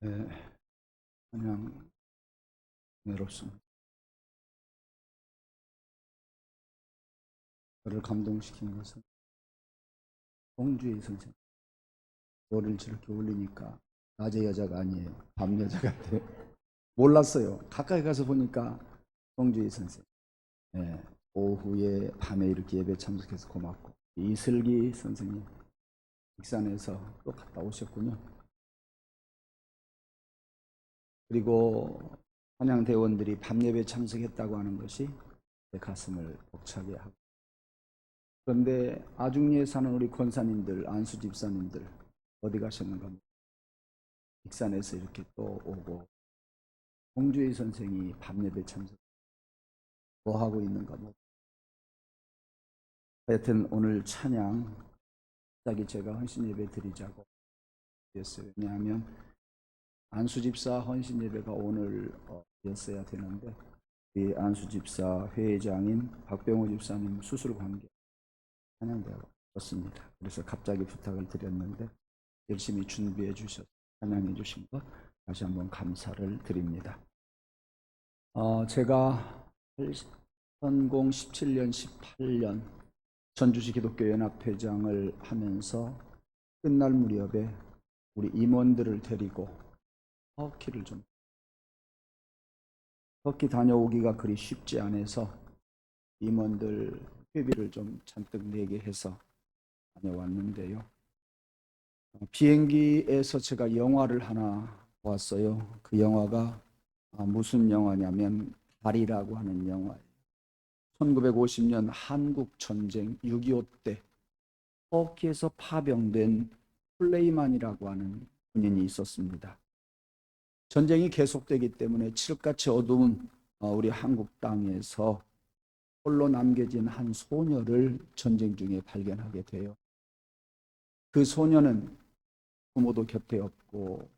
네, 그냥 외롭습니다. 저를 감동시킨 것은 홍주희 선생. 노래를 저렇게 올리니까 낮의 여자가 아니에요. 밤 여자 같아요. 몰랐어요. 가까이 가서 보니까 홍주희 선생. 네, 오후에 밤에 이렇게 예배 참석해서 고맙고, 이슬기 선생님 익산에서 또 갔다 오셨군요. 그리고 찬양대원들이 밤예배 참석했다고 하는 것이 제 가슴을 벅차게 하고, 그런데 아중리에 사는 우리 권사님들, 안수 집사님들 어디 가셨는가? 익산에서 이렇게 또 오고, 홍주희 선생이 밤예배 참석 뭐 하고 있는가? 하여튼 오늘 찬양 갑자기 제가 헌신 예배 드리자고 했어요. 왜냐하면 안수 집사 헌신 예배가 오늘이었어야 되는데, 이 안수 집사 회장인 박병호 집사님 수술 관계 찬양대회가 없었습니다. 그래서 갑자기 부탁을 드렸는데 열심히 준비해 주셔서 찬양해 주신 것 다시 한번 감사를 드립니다. 제가 2017년 18년 전주시 기독교 연합회장을 하면서 끝날 무렵에 우리 임원들을 데리고 터키 다녀오기가 그리 쉽지 않아서 임원들 회비를 좀 잔뜩 내게 해서 다녀왔는데요. 비행기에서 제가 영화를 하나 보았어요. 그 영화가 무슨 영화냐면 달이라고 하는 영화예요. 1950년 한국 전쟁 6.25 때 터키에서 파병된 술레이만이라고 하는 군인이 있었습니다. 전쟁이 계속되기 때문에 칠흑같이 어두운 우리 한국 땅에서 홀로 남겨진 한 소녀를 전쟁 중에 발견하게 돼요. 그 소녀는 부모도 곁에 없고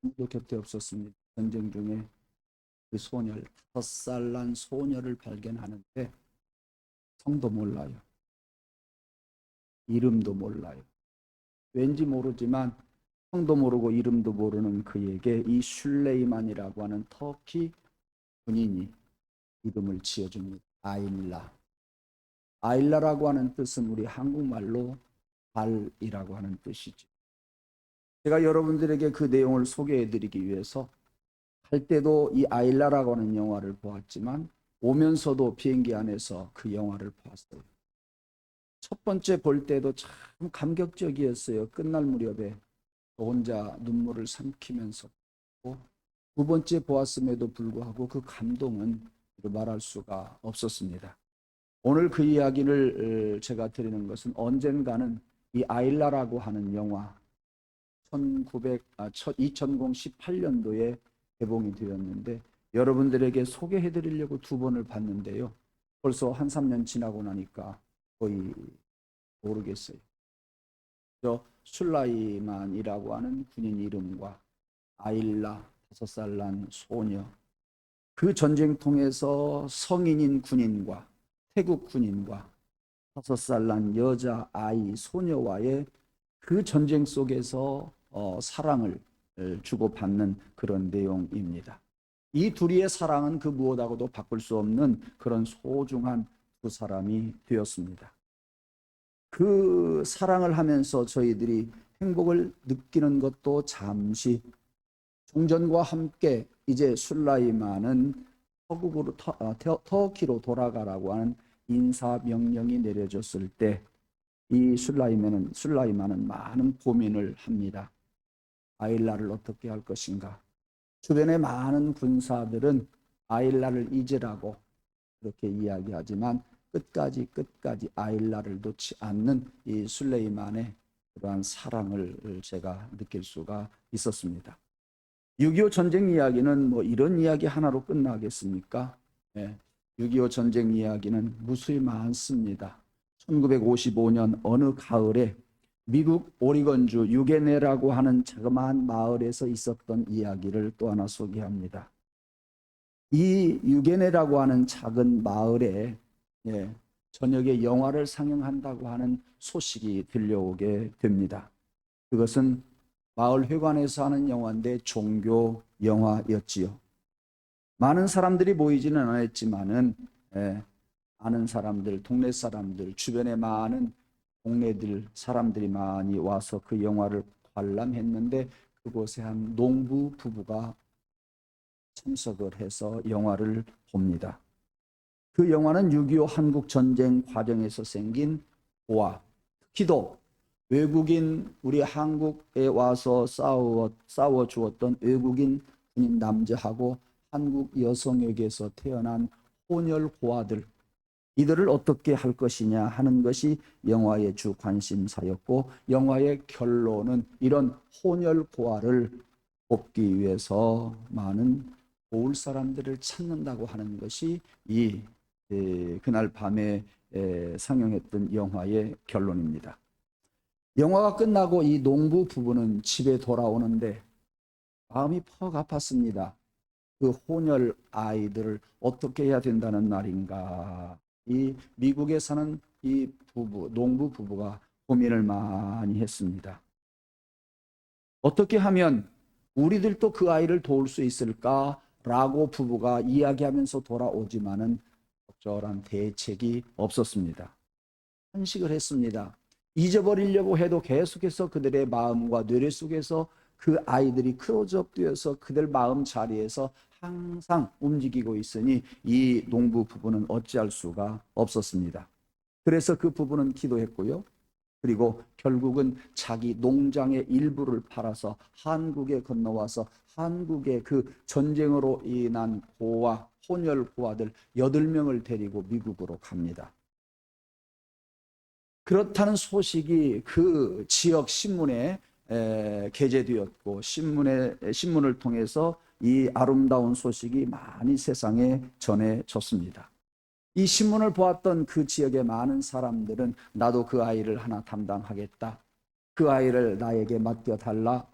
부모도 곁에 없었습니다. 전쟁 중에 그 소녀를, 5살 난 소녀를 발견하는데 성도 몰라요. 이름도 몰라요. 왠지 모르지만 성도 모르고 이름도 모르는 그에게 이 슐레이만이라고 하는 터키 군인이 이름을 지어줍니다. 아일라. 아일라라고 하는 뜻은 우리 한국말로 달이라고 하는 뜻이죠. 제가 여러분들에게 그 내용을 소개해드리기 위해서 할 때도 이 아일라라고 하는 영화를 보았지만 오면서도 비행기 안에서 그 영화를 보았어요. 첫 번째 볼 때도 참 감격적이었어요. 끝날 무렵에 혼자 눈물을 삼키면서, 두 번째 보았음에도 불구하고 그 감동은 말할 수가 없었습니다. 오늘 그 이야기를 제가 드리는 것은 언젠가는 이 아일라라고 하는 영화 2018년도에 개봉이 되었는데 여러분들에게 소개해 드리려고 2번을 봤는데요. 벌써 한 3년 지나고 나니까 거의 모르겠어요. 저 술라이만이라고 하는 군인 이름과 아일라 5살 난 소녀, 그 전쟁통에서 성인인 군인과 태국 군인과 5살 난 여자 아이 소녀와의 그 전쟁 속에서 사랑을 주고받는 그런 내용입니다. 이 둘이의 사랑은 그 무엇하고도 바꿀 수 없는 그런 소중한 두 사람이 되었습니다. 그 사랑을 하면서 저희들이 행복을 느끼는 것도 잠시, 종전과 함께 이제 술라이만은 서국으로 터키로 돌아가라고 하는 인사 명령이 내려졌을 때 이 술라이만은 많은 고민을 합니다. 아일라를 어떻게 할 것인가. 주변의 많은 군사들은 아일라를 잊으라고 그렇게 이야기하지만 끝까지 아일라를 놓지 않는 이 술레이만의 그러한 사랑을 제가 느낄 수가 있었습니다. 6.25 전쟁 이야기는 뭐 이런 이야기 하나로 끝나겠습니까? 6.25 전쟁 이야기는 무수히 많습니다. 1955년 어느 가을에 미국 오리건주 유게네라고 하는 자그마한 마을에서 있었던 이야기를 또 하나 소개합니다. 이 유게네라고 하는 작은 마을에 저녁에 영화를 상영한다고 하는 소식이 들려오게 됩니다. 그것은 마을 회관에서 하는 영화인데 종교 영화였지요. 많은 사람들이 모이지는 않았지만은 아는 사람들, 동네 사람들, 주변에 많은 동네들 사람들이 많이 와서 그 영화를 관람했는데 그곳에 한 농부 부부가 참석을 해서 영화를 봅니다. 그 영화는 6.25 한국 전쟁 과정에서 생긴 고아, 특히도 외국인 우리 한국에 와서 싸워 주었던 외국인 군인 남자하고 한국 여성에게서 태어난 혼혈 고아들, 이들을 어떻게 할 것이냐 하는 것이 영화의 주 관심사였고, 영화의 결론은 이런 혼혈 고아를 돕기 위해서 많은 도울 사람들을 찾는다고 하는 것이 그날 밤에 상영했던 영화의 결론입니다. 영화가 끝나고 이 농부 부부는 집에 돌아오는데 마음이 퍽 아팠습니다. 그 혼혈 아이들을 어떻게 해야 된다는 말인가. 이 미국에 사는 이 부부, 농부 부부가 고민을 많이 했습니다. 어떻게 하면 우리들도 그 아이를 도울 수 있을까라고 부부가 이야기하면서 돌아오지만은 적절한 대책이 없었습니다. 한식을 했습니다. 잊어버리려고 해도 계속해서 그들의 마음과 뇌리 속에서 그 아이들이 클로즈업 되어서 그들 마음 자리에서 항상 움직이고 있으니 이 농부 부부는 어찌할 수가 없었습니다. 그래서 그 부부는 기도했고요. 그리고 결국은 자기 농장의 일부를 팔아서 한국에 건너와서 한국의 그 전쟁으로 인한 고아, 혼혈 고아들 8명을 데리고 미국으로 갑니다. 그렇다는 소식이 그 지역 신문에 게재되었고 신문을 통해서 이 아름다운 소식이 많이 세상에 전해졌습니다. 이 신문을 보았던 그 지역의 많은 사람들은 나도 그 아이를 하나 담당하겠다. 그 아이를 나에게 맡겨달라.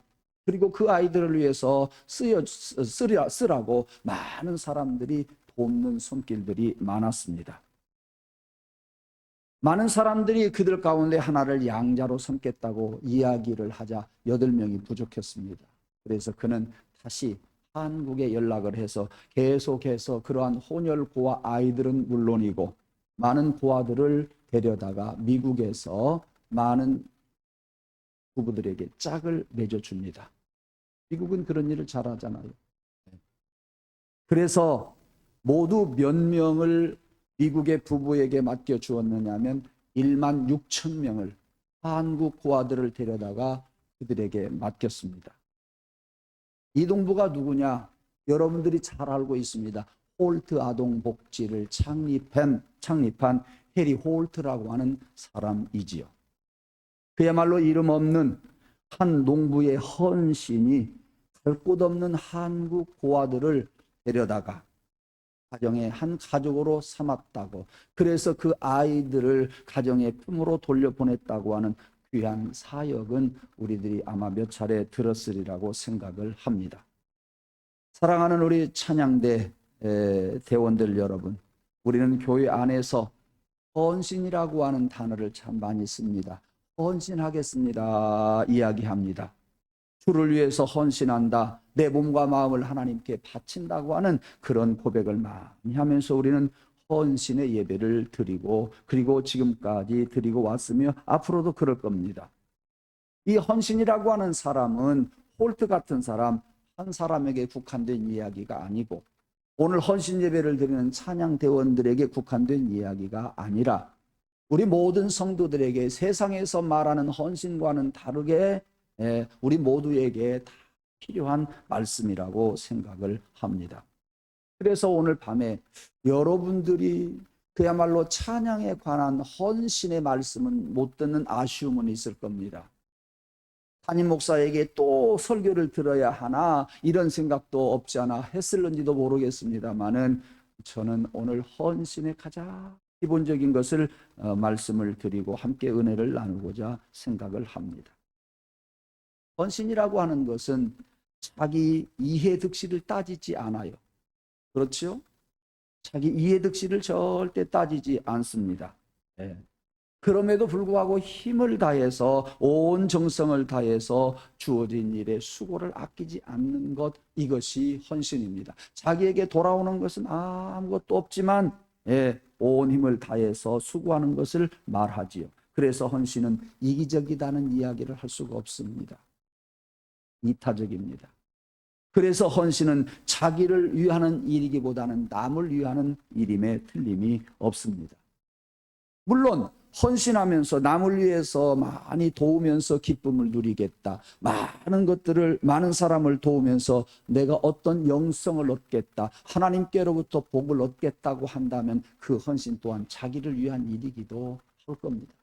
그리고 그 아이들을 위해서 쓰라고 많은 사람들이 돕는 손길들이 많았습니다. 많은 사람들이 그들 가운데 하나를 양자로 삼겠다고 이야기를 하자 8명이 부족했습니다. 그래서 그는 다시 한국에 연락을 해서 계속해서 그러한 혼혈 고아 아이들은 물론이고 많은 고아들을 데려다가 미국에서 많은 부부들에게 짝을 맺어줍니다. 미국은 그런 일을 잘하잖아요. 그래서 모두 몇 명을 미국의 부부에게 맡겨 주었느냐면 1만 6천 명을 한국 고아들을 데려다가 그들에게 맡겼습니다. 이 농부가 누구냐? 여러분들이 잘 알고 있습니다. 홀트 아동복지를 창립한 해리 홀트라고 하는 사람이지요. 그야말로 이름 없는 한 농부의 헌신이 갈 곳 없는 한국 고아들을 데려다가 가정의 한 가족으로 삼았다고, 그래서 그 아이들을 가정의 품으로 돌려보냈다고 하는 귀한 사역은 우리들이 아마 몇 차례 들었으리라고 생각을 합니다. 사랑하는 우리 찬양대 대원들 여러분, 우리는 교회 안에서 헌신이라고 하는 단어를 참 많이 씁니다. 헌신하겠습니다 이야기합니다. 주를 위해서 헌신한다, 내 몸과 마음을 하나님께 바친다고 하는 그런 고백을 많이 하면서 우리는 헌신의 예배를 드리고, 그리고 지금까지 드리고 왔으며 앞으로도 그럴 겁니다. 이 헌신이라고 하는 사람은 홀트 같은 사람 한 사람에게 국한된 이야기가 아니고, 오늘 헌신 예배를 드리는 찬양 대원들에게 국한된 이야기가 아니라 우리 모든 성도들에게 세상에서 말하는 헌신과는 다르게 우리 모두에게 다 필요한 말씀이라고 생각을 합니다. 그래서 오늘 밤에 여러분들이 그야말로 찬양에 관한 헌신의 말씀은 못 듣는 아쉬움은 있을 겁니다. 담임 목사에게 또 설교를 들어야 하나 이런 생각도 없지 않아 했을는지도 모르겠습니다만은 저는 오늘 헌신의 가장 기본적인 것을 말씀을 드리고 함께 은혜를 나누고자 생각을 합니다. 헌신이라고 하는 것은 자기 이해득실을 따지지 않아요. 그렇죠? 자기 이해득실을 절대 따지지 않습니다. 그럼에도 불구하고 힘을 다해서 온 정성을 다해서 주어진 일에 수고를 아끼지 않는 것, 이것이 헌신입니다. 자기에게 돌아오는 것은 아무것도 없지만 온 힘을 다해서 수고하는 것을 말하지요. 그래서 헌신은 이기적이다는 이야기를 할 수가 없습니다. 이타적입니다. 그래서 헌신은 자기를 위하는 일이기보다는 남을 위하는 일임에 틀림이 없습니다. 물론 헌신하면서 남을 위해서 많이 도우면서 기쁨을 누리겠다, 많은 사람을 도우면서 내가 어떤 영성을 얻겠다, 하나님께로부터 복을 얻겠다고 한다면 그 헌신 또한 자기를 위한 일이기도 할 겁니다.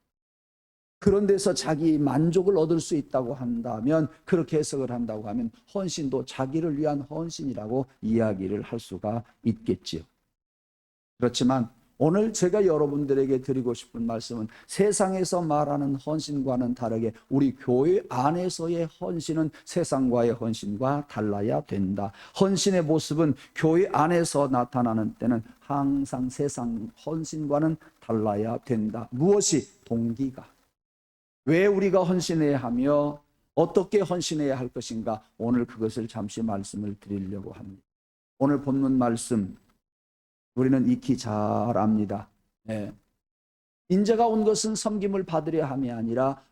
그런 데서 자기 만족을 얻을 수 있다고 한다면, 그렇게 해석을 한다고 하면 헌신도 자기를 위한 헌신이라고 이야기를 할 수가 있겠지요. 그렇지만 오늘 제가 여러분들에게 드리고 싶은 말씀은 세상에서 말하는 헌신과는 다르게 우리 교회 안에서의 헌신은 세상과의 헌신과 달라야 된다. 헌신의 모습은 교회 안에서 나타나는 때는 항상 세상 헌신과는 달라야 된다. 무엇이? 동기가. 왜 우리가 헌신해야 하며 어떻게 헌신해야 할 것인가, 오늘 그것을 잠시 말씀을 드리려고 합니다. 오늘 본문 말씀 우리는 익히 잘 압니다. 인자가 온 것은 섬김을 받으려 함이 아니라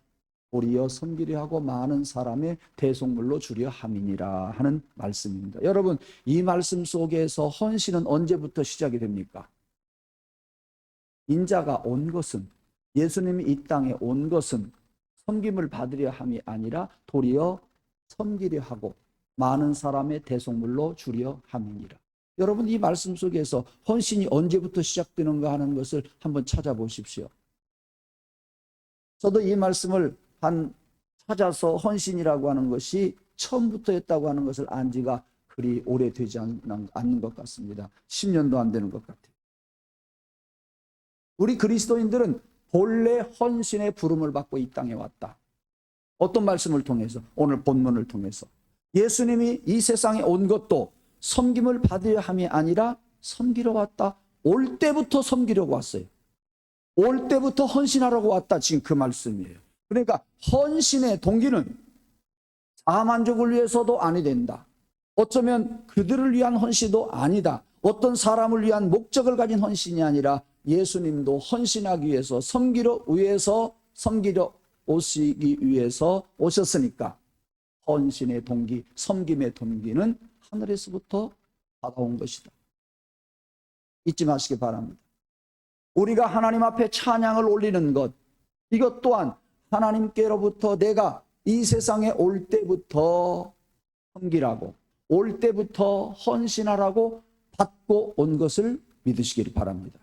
도리어 섬기려 하고 많은 사람의 대속물로 주려 함이니라 하는 말씀입니다. 여러분, 이 말씀 속에서 헌신은 언제부터 시작이 됩니까? 인자가 온 것은, 예수님이 이 땅에 온 것은 섬김을 받으려 함이 아니라 도리어 섬기려 하고 많은 사람의 대속물로 주려 함이니라. 여러분, 이 말씀 속에서 헌신이 언제부터 시작되는가 하는 것을 한번 찾아보십시오. 저도 이 말씀을 찾아서 헌신이라고 하는 것이 처음부터 했다고 하는 것을 안 지가 그리 오래되지 않는 것 같습니다. 10년도 안 되는 것 같아요. 우리 그리스도인들은 본래 헌신의 부름을 받고 이 땅에 왔다. 어떤 말씀을 통해서? 오늘 본문을 통해서. 예수님이 이 세상에 온 것도 섬김을 받으려 함이 아니라 섬기러 왔다. 올 때부터 섬기려고 왔어요. 올 때부터 헌신하려고 왔다. 지금 그 말씀이에요. 그러니까 헌신의 동기는 자만족을 위해서도 아니 된다. 어쩌면 그들을 위한 헌신도 아니다. 어떤 사람을 위한 목적을 가진 헌신이 아니라 예수님도 헌신하기 위해서 섬기러 오시기 위해서 오셨으니까 헌신의 동기, 섬김의 동기는 하늘에서부터 받아온 것이다. 잊지 마시기 바랍니다. 우리가 하나님 앞에 찬양을 올리는 것, 이것 또한 하나님께로부터 내가 이 세상에 올 때부터 섬기라고, 올 때부터 헌신하라고 받고 온 것을 믿으시길 바랍니다.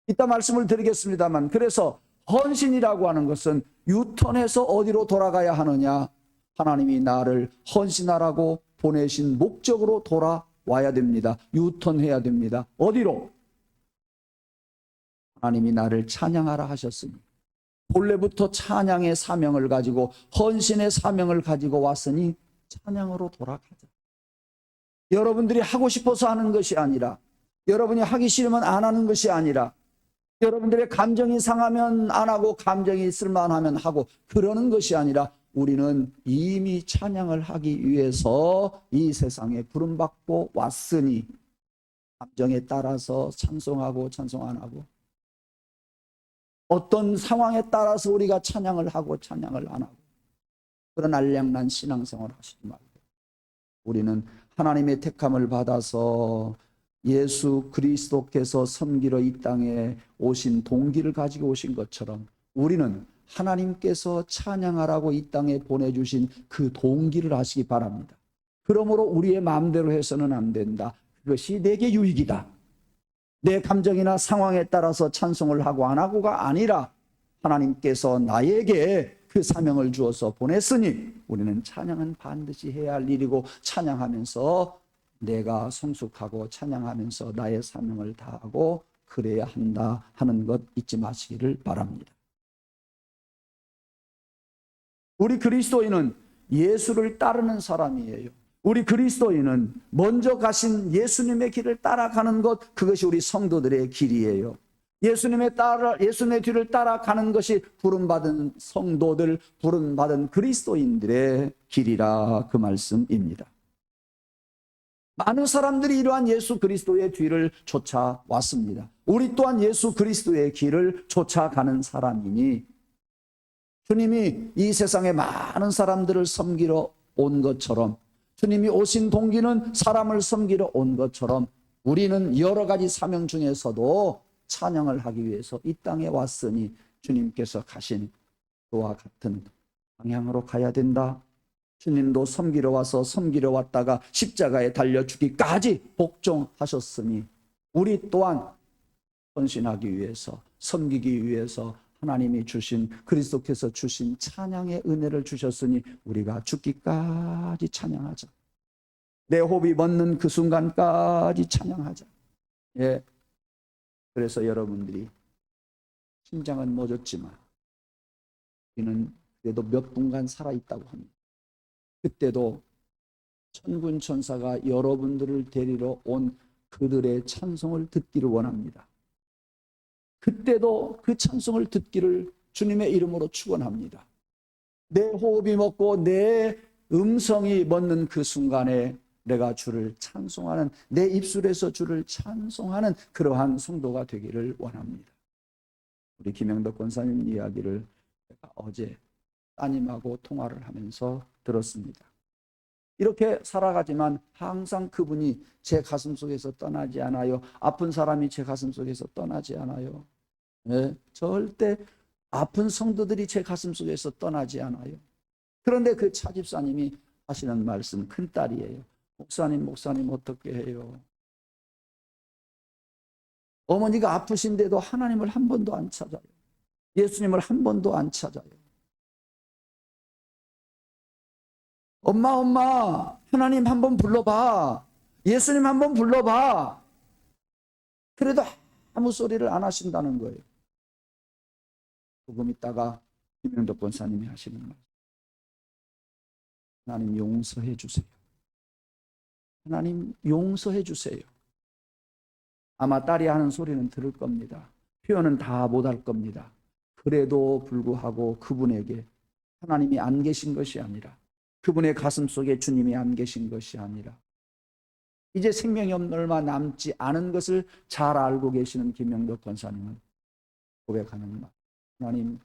이따 말씀을 드리겠습니다만, 그래서 헌신이라고 하는 것은 유턴해서 어디로 돌아가야 하느냐? 하나님이 나를 헌신하라고 보내신 목적으로 돌아와야 됩니다. 유턴해야 됩니다. 어디로? 하나님이 나를 찬양하라 하셨으니 본래부터 찬양의 사명을 가지고 헌신의 사명을 가지고 왔으니 찬양으로 돌아가자. 여러분들이 하고 싶어서 하는 것이 아니라, 여러분이 하기 싫으면 안 하는 것이 아니라, 여러분들의 감정이 상하면 안 하고 감정이 쓸만하면 하고 그러는 것이 아니라, 우리는 이미 찬양을 하기 위해서 이 세상에 부름받고 왔으니 감정에 따라서 찬송하고 찬송 안 하고, 어떤 상황에 따라서 우리가 찬양을 하고 찬양을 안 하고 그런 알량난 신앙생활을 하시지 말고, 우리는 하나님의 택함을 받아서 예수 그리스도께서 섬기러 이 땅에 오신 동기를 가지고 오신 것처럼 우리는 하나님께서 찬양하라고 이 땅에 보내주신 그 동기를 아시기 바랍니다. 그러므로 우리의 마음대로 해서는 안 된다. 그것이 내게 유익이다. 내 감정이나 상황에 따라서 찬송을 하고 안 하고가 아니라 하나님께서 나에게 그 사명을 주어서 보냈으니 우리는 찬양은 반드시 해야 할 일이고, 찬양하면서 내가 성숙하고 찬양하면서 나의 사명을 다하고 그래야 한다 하는 것 잊지 마시기를 바랍니다. 우리 그리스도인은 예수를 따르는 사람이에요. 우리 그리스도인은 먼저 가신 예수님의 길을 따라가는 것, 그것이 우리 성도들의 길이에요. 예수님의 뒤를 따라가는 것이 부름받은 성도들, 부름받은 그리스도인들의 길이라 그 말씀입니다. 많은 사람들이 이러한 예수 그리스도의 뒤를 쫓아왔습니다. 우리 또한 예수 그리스도의 길을 쫓아가는 사람이니 주님이 이 세상에 많은 사람들을 섬기러 온 것처럼, 주님이 오신 동기는 사람을 섬기러 온 것처럼 우리는 여러 가지 사명 중에서도 찬양을 하기 위해서 이 땅에 왔으니 주님께서 가신 그와 같은 방향으로 가야 된다. 주님도 섬기러 와서 섬기러 왔다가 십자가에 달려 죽기까지 복종하셨으니 우리 또한 헌신하기 위해서, 섬기기 위해서 하나님이 주신, 그리스도께서 주신 찬양의 은혜를 주셨으니 우리가 죽기까지 찬양하자. 내 호흡이 멎는 그 순간까지 찬양하자. 예. 그래서 여러분들이 심장은 멎었지만 우리는 그래도 몇 분간 살아있다고 합니다. 그때도 천군 천사가 여러분들을 데리러 온 그들의 찬송을 듣기를 원합니다. 그때도 그 찬송을 듣기를 주님의 이름으로 축원합니다. 내 호흡이 멎고 내 음성이 멎는 그 순간에 내가 주를 찬송하는, 내 입술에서 주를 찬송하는 그러한 성도가 되기를 원합니다. 우리 김영덕 권사님 이야기를 제가 어제 따님하고 통화를 하면서 들었습니다. 이렇게 살아가지만 항상 그분이 제 가슴속에서 떠나지 않아요. 아픈 사람이 제 가슴속에서 떠나지 않아요. 네, 절대 아픈 성도들이 제 가슴속에서 떠나지 않아요. 그런데 그 차집사님이 하시는 말씀, 큰딸이에요. 목사님 어떻게 해요? 어머니가 아프신데도 하나님을 한 번도 안 찾아요. 예수님을 한 번도 안 찾아요. 엄마, 하나님 한번 불러봐. 예수님 한번 불러봐. 그래도 아무 소리를 안 하신다는 거예요. 조금 있다가 김영덕 권사님이 하시는 말. 하나님 용서해 주세요. 하나님 용서해 주세요. 아마 딸이 하는 소리는 들을 겁니다. 표현은 다 못할 겁니다. 그래도 불구하고 그분에게 하나님이 안 계신 것이 아니라, 그분의 가슴 속에 주님이 안 계신 것이 아니라, 이제 생명이 얼마 남지 않은 것을 잘 알고 계시는 김영덕 권사님은 고백하는 말. 하나님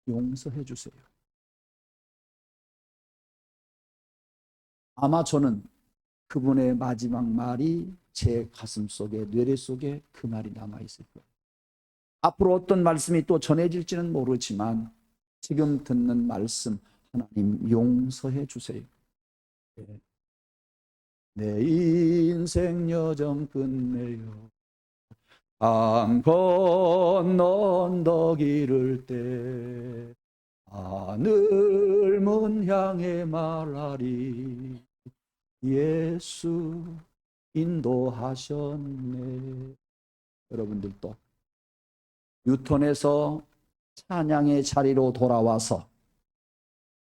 용서해 주세요. 아마 저는 그분의 마지막 말이 제 가슴 속에, 뇌리 속에 그 말이 남아있을 거예요. 앞으로 어떤 말씀이 또 전해질지는 모르지만 지금 듣는 말씀, 하나님 용서해 주세요. 내 인생 여정 끝내요. 강 건너 언덕 이를 때 하늘 문 향해 말하리. 예수 인도하셨네. 여러분들도 유턴에서 찬양의 자리로 돌아와서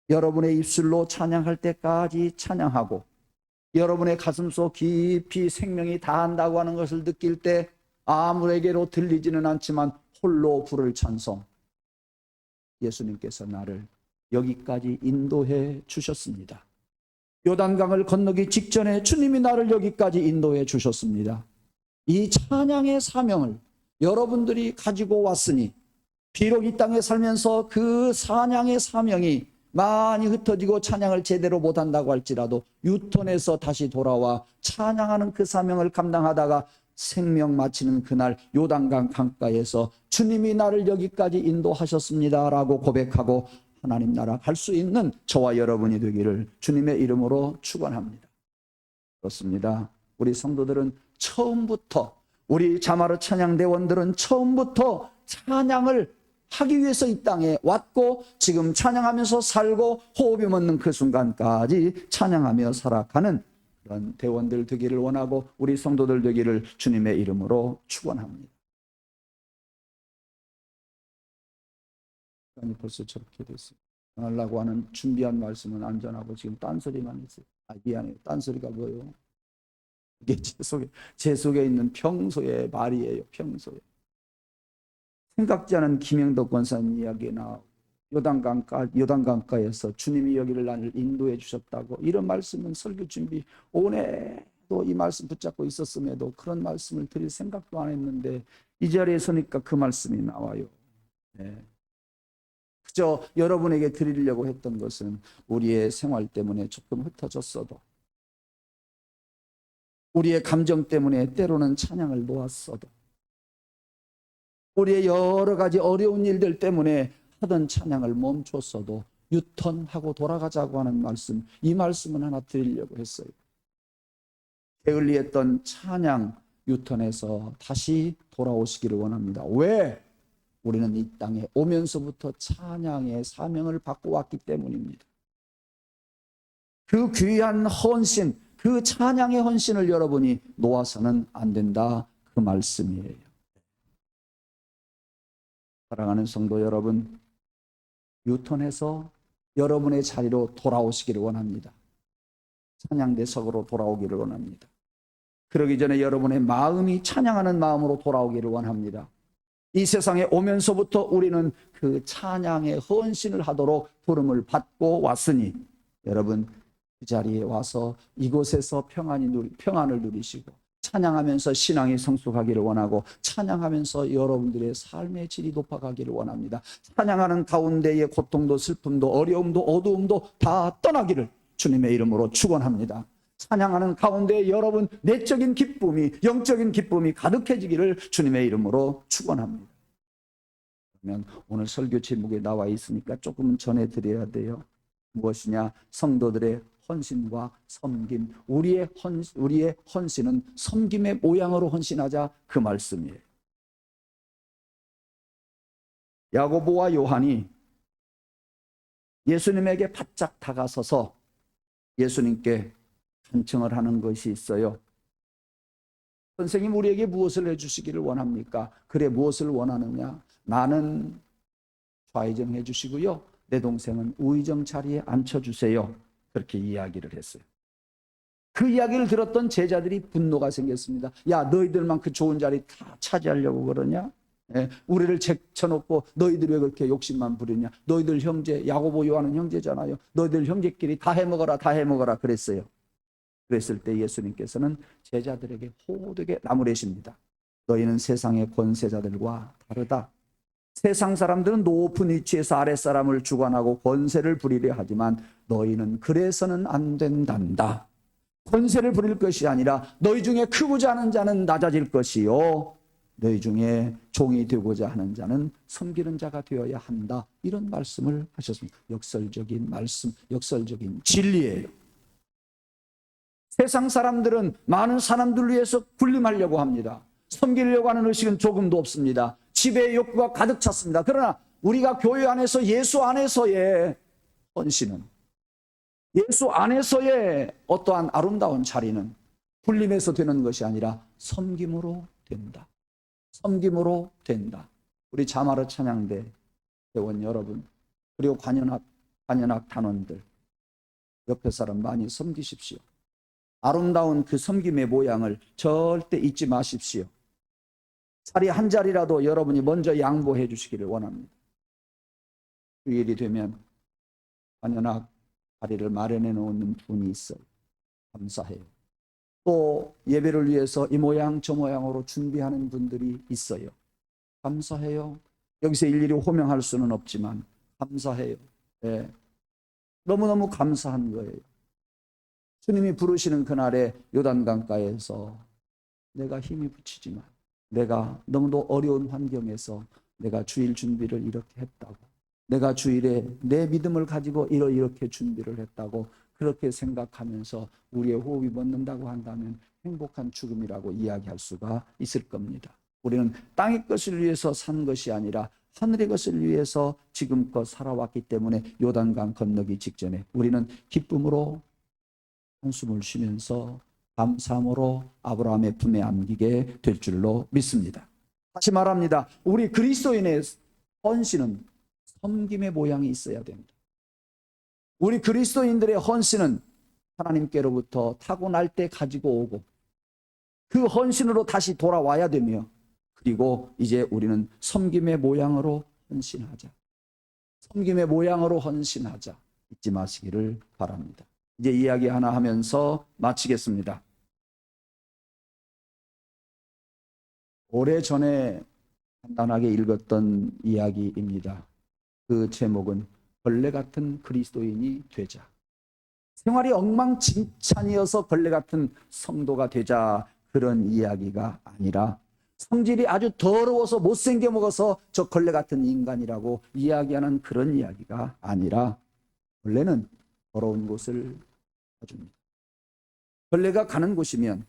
여러분의 입술로 찬양할 때까지 찬양하고, 여러분의 가슴속 깊이 생명이 다한다고 하는 것을 느낄 때 아무에게로 들리지는 않지만 홀로 부를 찬송. 예수님께서 나를 여기까지 인도해 주셨습니다. 요단강을 건너기 직전에 주님이 나를 여기까지 인도해 주셨습니다. 이 찬양의 사명을 여러분들이 가지고 왔으니, 비록 이 땅에 살면서 그 찬양의 사명이 많이 흩어지고 찬양을 제대로 못한다고 할지라도 유턴해서 다시 돌아와 찬양하는 그 사명을 감당하다가 생명 마치는 그날 요단강 강가에서 주님이 나를 여기까지 인도하셨습니다 라고 고백하고 하나님 나라 갈 수 있는 저와 여러분이 되기를 주님의 이름으로 축원합니다. 그렇습니다. 우리 성도들은 처음부터, 우리 자마르 찬양대원들은 처음부터 찬양을 하기 위해서 이 땅에 왔고, 지금 찬양하면서 살고, 호흡이 멎는 그 순간까지 찬양하며 살아가는 그런 대원들 되기를 원하고, 우리 성도들 되기를 주님의 이름으로 축원합니다. 시간이 벌써 저렇게 됐어요. 하려고 하는 준비한 말씀은 안전하고 지금 딴소리만 했어요. 미안해요. 딴소리가 뭐예요? 이게 제 속에 있는 평소의 말이에요. 평소에. 생각지 않은 김영덕 권사님 이야기나 요단강가에서 주님이 여기를 나를 인도해 주셨다고 이런 말씀은 설교 준비 오늘도 이 말씀 붙잡고 있었음에도 그런 말씀을 드릴 생각도 안 했는데 이 자리에 서니까 그 말씀이 나와요. 네. 그저 여러분에게 드리려고 했던 것은 우리의 생활 때문에 조금 흩어졌어도 우리의 감정 때문에 때로는 찬양을 놓았어도 우리의 여러 가지 어려운 일들 때문에 하던 찬양을 멈췄어도 유턴하고 돌아가자고 하는 말씀, 이 말씀은 하나 드리려고 했어요. 게을리했던 찬양 유턴해서 다시 돌아오시기를 원합니다. 왜? 우리는 이 땅에 오면서부터 찬양의 사명을 받고 왔기 때문입니다. 그 귀한 헌신, 그 찬양의 헌신을 여러분이 놓아서는 안 된다, 그 말씀이에요. 사랑하는 성도 여러분, 유턴해서 여러분의 자리로 돌아오시기를 원합니다. 찬양대석으로 돌아오기를 원합니다. 그러기 전에 여러분의 마음이 찬양하는 마음으로 돌아오기를 원합니다. 이 세상에 오면서부터 우리는 그 찬양의 헌신을 하도록 부름을 받고 왔으니 여러분 그 자리에 와서 이곳에서 평안을 누리시고 찬양하면서 신앙이 성숙하기를 원하고 찬양하면서 여러분들의 삶의 질이 높아가기를 원합니다. 찬양하는 가운데의 고통도 슬픔도 어려움도 어두움도 다 떠나기를 주님의 이름으로 축원합니다. 찬양하는 가운데 여러분 내적인 기쁨이 영적인 기쁨이 가득해지기를 주님의 이름으로 축원합니다. 그러면 오늘 설교 제목에 나와 있으니까 조금은 전해드려야 돼요. 무엇이냐? 성도들의 헌신과 섬김. 우리의 헌신은 섬김의 모양으로 헌신하자, 그 말씀이에요. 야고보와 요한이 예수님에게 바짝 다가서서 예수님께 간청을 하는 것이 있어요. 선생님, 우리에게 무엇을 해주시기를 원합니까? 그래, 무엇을 원하느냐? 나는 좌의정 해주시고요, 내 동생은 우의정 자리에 앉혀주세요. 그렇게 이야기를 했어요. 그 이야기를 들었던 제자들이 분노가 생겼습니다. 야, 너희들만 그 좋은 자리 다 차지하려고 그러냐? 우리를 제쳐놓고 너희들이 왜 그렇게 욕심만 부리냐? 너희들 형제, 야고보 요한은 형제잖아요. 너희들 형제끼리 다 해먹어라, 다 해먹어라 그랬어요. 그랬을 때 예수님께서는 제자들에게 호되게 나무래십니다. 너희는 세상의 권세자들과 다르다. 세상 사람들은 높은 위치에서 아랫사람을 주관하고 권세를 부리려 하지만 너희는 그래서는 안 된단다. 권세를 부릴 것이 아니라 너희 중에 크고자 하는 자는 낮아질 것이요 너희 중에 종이 되고자 하는 자는 섬기는 자가 되어야 한다. 이런 말씀을 하셨습니다. 역설적인 말씀, 역설적인 진리예요. 세상 사람들은 많은 사람들 위해서 군림하려고 합니다. 섬기려고 하는 의식은 조금도 없습니다. 지배의 욕구가 가득 찼습니다. 그러나 우리가 교회 안에서 예수 안에서의 헌신은, 예수 안에서의 어떠한 아름다운 자리는 군림에서 되는 것이 아니라 섬김으로 된다. 섬김으로 된다. 우리 자마르 찬양대 회원 여러분, 그리고 관현악 단원들, 옆에 사람 많이 섬기십시오. 아름다운 그 섬김의 모양을 절대 잊지 마십시오. 자리 한 자리라도 여러분이 먼저 양보해 주시기를 원합니다. 주일이 되면 관현악 자리를 마련해 놓는 분이 있어요. 감사해요. 또 예배를 위해서 이 모양 저 모양으로 준비하는 분들이 있어요. 감사해요. 여기서 일일이 호명할 수는 없지만 감사해요. 네. 너무너무 감사한 거예요. 주님이 부르시는 그날에 요단강가에서 내가 힘이 붙이지만 내가 너무도 어려운 환경에서 내가 주일 준비를 이렇게 했다고, 내가 주일에 내 믿음을 가지고 이렇게 준비를 했다고 그렇게 생각하면서 우리의 호흡이 멎는다고 한다면 행복한 죽음이라고 이야기할 수가 있을 겁니다. 우리는 땅의 것을 위해서 산 것이 아니라 하늘의 것을 위해서 지금껏 살아왔기 때문에 요단강 건너기 직전에 우리는 기쁨으로 한숨을 쉬면서 감사함으로 아브라함의 품에 안기게 될 줄로 믿습니다. 다시 말합니다. 우리 그리스도인의 헌신은 섬김의 모양이 있어야 됩니다. 우리 그리스도인들의 헌신은 하나님께로부터 타고날 때 가지고 오고 그 헌신으로 다시 돌아와야 되며 그리고 이제 우리는 섬김의 모양으로 헌신하자. 섬김의 모양으로 헌신하자. 잊지 마시기를 바랍니다. 이제 이야기 하나 하면서 마치겠습니다. 오래전에 간단하게 읽었던 이야기입니다. 그 제목은 벌레 같은 그리스도인이 되자. 생활이 엉망진창이어서 벌레 같은 성도가 되자, 그런 이야기가 아니라 성질이 아주 더러워서 못생겨 먹어서 저 벌레 같은 인간이라고 이야기하는 그런 이야기가 아니라, 벌레는 더러운 곳을 가줍니다. 벌레가 가는 곳이면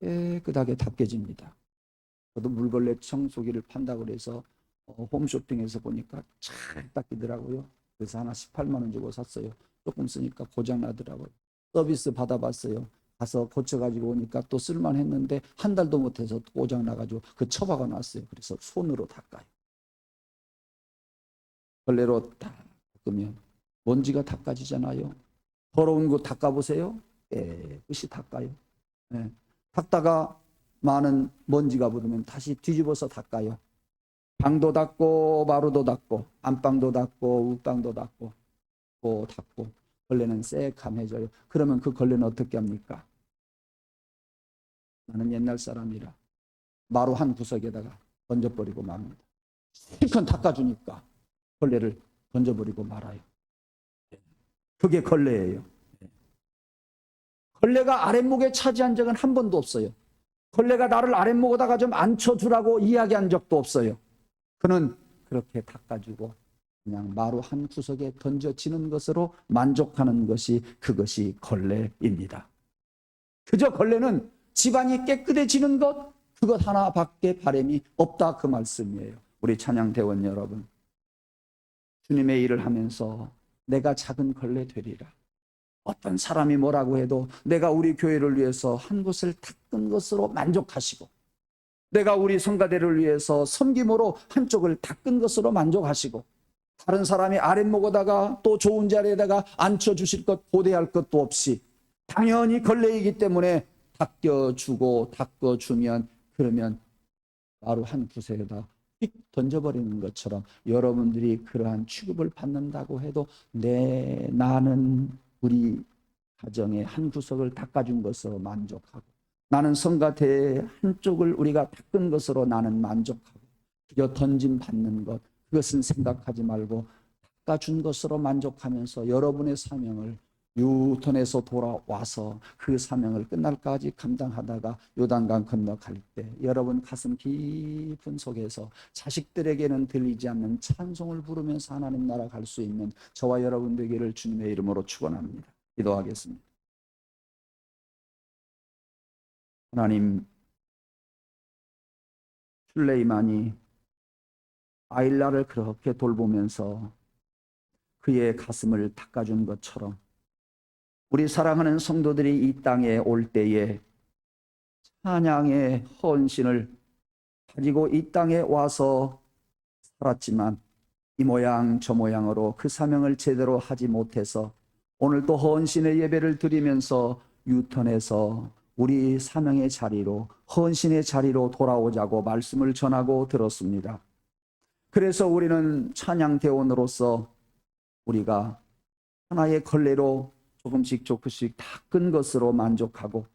깨끗하게 닦여집니다. 저도 물걸레 청소기를 판다고 그래서 홈쇼핑에서 보니까 잘 닦이더라고요. 그래서 하나 18만 원 주고 샀어요. 조금 쓰니까 고장 나더라고요. 서비스 받아봤어요. 가서 고쳐가지고 오니까 또 쓸만했는데 한 달도 못해서 고장 나가지고 그 처박아 놨어요. 그래서 손으로 닦아요. 걸레로 닦으면 먼지가 닦아지잖아요. 더러운 거 닦아보세요. 깨끗이 닦아요. 네. 닦다가 많은 먼지가 묻으면 다시 뒤집어서 닦아요. 방도 닦고 마루도 닦고 안방도 닦고 웃방도 닦고 또 닦고. 걸레는 새카매져요. 그러면 그 걸레는 어떻게 합니까? 나는 옛날 사람이라 마루 한 구석에다가 던져버리고 맙니다. 실컷 닦아주니까 걸레를 던져버리고 말아요. 그게 걸레예요. 걸레가 아랫목에 차지한 적은 한 번도 없어요. 걸레가 나를 아랫목에다가 좀 앉혀주라고 이야기한 적도 없어요. 그는 그렇게 닦아주고 그냥 마루 한 구석에 던져지는 것으로 만족하는 것이, 그것이 걸레입니다. 그저 걸레는 집안이 깨끗해지는 것, 그것 하나밖에 바람이 없다, 그 말씀이에요. 우리 찬양대원 여러분, 주님의 일을 하면서 내가 작은 걸레 되리라. 어떤 사람이 뭐라고 해도 내가 우리 교회를 위해서 한 곳을 닦은 것으로 만족하시고, 내가 우리 성가대를 위해서 섬김으로 한쪽을 닦은 것으로 만족하시고, 다른 사람이 아랫목에다가 또 좋은 자리에다가 앉혀주실 것, 고대할 것도 없이 당연히 걸레이기 때문에 닦여주고 닦아주면, 그러면 바로 한 구석에다 휙 던져버리는 것처럼 여러분들이 그러한 취급을 받는다고 해도 나는 우리 가정의 한 구석을 닦아준 것으로 만족하고, 나는 성가대의 한쪽을 우리가 닦은 것으로 나는 만족하고, 그저 던짐 받는 것, 그것은 생각하지 말고 닦아준 것으로 만족하면서 여러분의 사명을 유턴해서 돌아와서 그 사명을 끝날까지 감당하다가 요단강 건너갈 때 여러분 가슴 깊은 속에서 자식들에게는 들리지 않는 찬송을 부르면서 하나님 나라 갈 수 있는 저와 여러분 되기를 주님의 이름으로 축원합니다. 기도하겠습니다. 하나님, 술레이만이 아일라를 그렇게 돌보면서 그의 가슴을 닦아준 것처럼 우리 사랑하는 성도들이 이 땅에 올 때에 찬양의 헌신을 가지고 이 땅에 와서 살았지만 이 모양 저 모양으로 그 사명을 제대로 하지 못해서 오늘 또 헌신의 예배를 드리면서 유턴해서 우리 사명의 자리로, 헌신의 자리로 돌아오자고 말씀을 전하고 들었습니다. 그래서 우리는 찬양대원으로서 우리가 하나의 걸레로 조금씩 닦은 것으로 만족하고,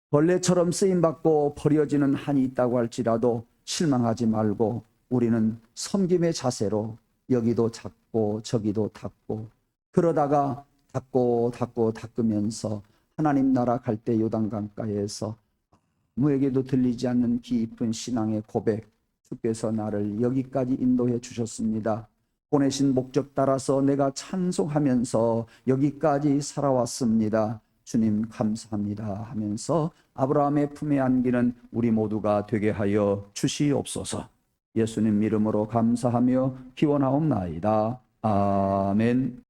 벌레처럼 쓰임받고 버려지는 한이 있다고 할지라도 실망하지 말고 우리는 섬김의 자세로 여기도 닦고 저기도 닦고, 그러다가 닦으면서 하나님 나라 갈 때 요단강가에서 아무에게도 들리지 않는 깊은 신앙의 고백, 주께서 나를 여기까지 인도해 주셨습니다. 보내신 목적 따라서 내가 찬송하면서 여기까지 살아왔습니다. 주님 감사합니다 하면서 아브라함의 품에 안기는 우리 모두가 되게 하여 주시옵소서. 예수님 이름으로 감사하며 기원하옵나이다. 아멘.